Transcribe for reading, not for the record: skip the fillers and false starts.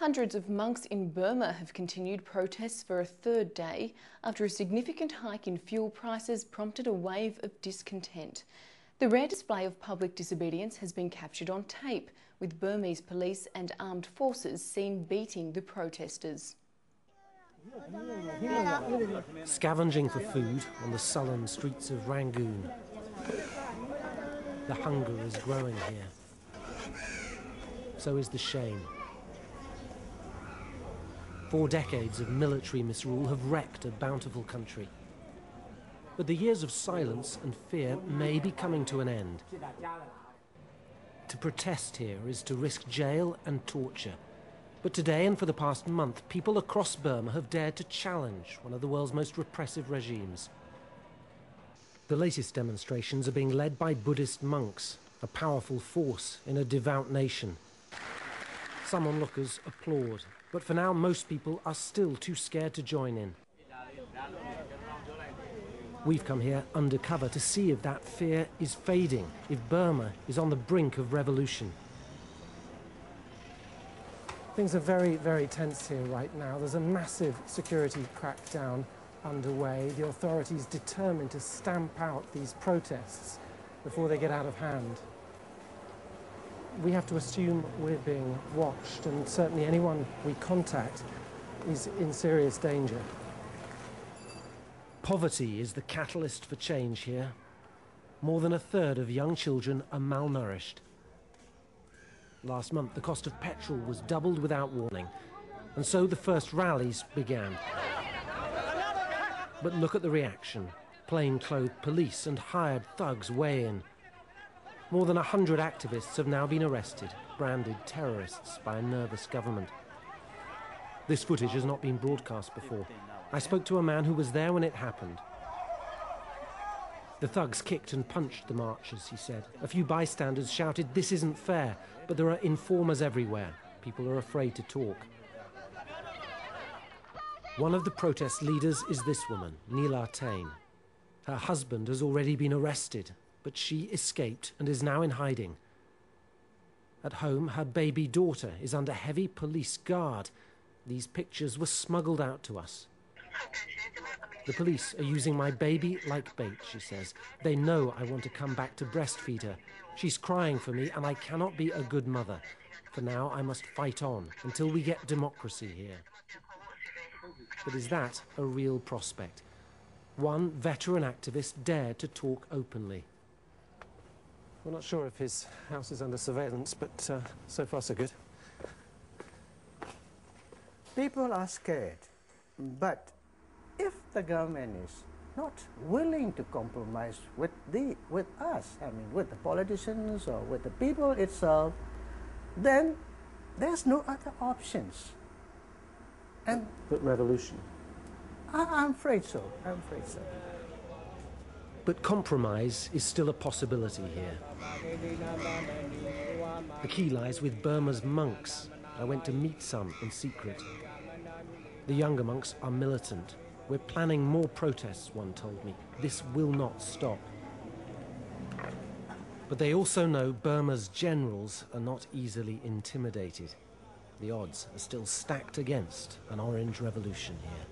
Hundreds of monks in Burma have continued protests for a third day after a significant hike in fuel prices prompted a wave of discontent. The rare display of public disobedience has been captured on tape, with Burmese police and armed forces seen beating the protesters. Scavenging for food on the sullen streets of Rangoon. The hunger is growing here. So is the shame. 4 decades of military misrule have wrecked a bountiful country. But the years of silence and fear may be coming to an end. To protest here is to risk jail and torture. But today and for the past month, people across Burma have dared to challenge one of the world's most repressive regimes. The latest demonstrations are being led by Buddhist monks, a powerful force in a devout nation. Some onlookers applaud, but for now most people are still too scared to join in. We've come here undercover to see if that fear is fading, if Burma is on the brink of revolution. Things are very, very tense here right now. There's a massive security crackdown underway. The authorities determined to stamp out these protests before they get out of hand. We have to assume we're being watched, and certainly anyone we contact is in serious danger. Poverty is the catalyst for change here. More than a third of young children are malnourished. Last month, the cost of petrol was doubled without warning, and so the first rallies began. But look at the reaction. Plain-clothed police and hired thugs weigh in. More than 100 activists have now been arrested, branded terrorists by a nervous government. This footage has not been broadcast before. I spoke to a man who was there when it happened. The thugs kicked and punched the marchers, he said. A few bystanders shouted, "This isn't fair," but there are informers everywhere. People are afraid to talk. One of the protest leaders is this woman, Neela Tain. Her husband has already been arrested, but she escaped and is now in hiding. At home, her baby daughter is under heavy police guard. These pictures were smuggled out to us. The police are using my baby like bait, she says. They know I want to come back to breastfeed her. She's crying for me and I cannot be a good mother. For now, I must fight on until we get democracy here. But is that a real prospect? One veteran activist dared to talk openly. We're not sure if his house is under surveillance, but so far so good. People are scared, but if the government is not willing to compromise with us, I mean with the politicians or with the people itself, then there's no other options. And but revolution? I'm afraid so. I'm afraid so. But compromise is still a possibility here. The key lies with Burma's monks. I went to meet some in secret. The younger monks are militant. We're planning more protests, one told me. This will not stop. But they also know Burma's generals are not easily intimidated. The odds are still stacked against an orange revolution here.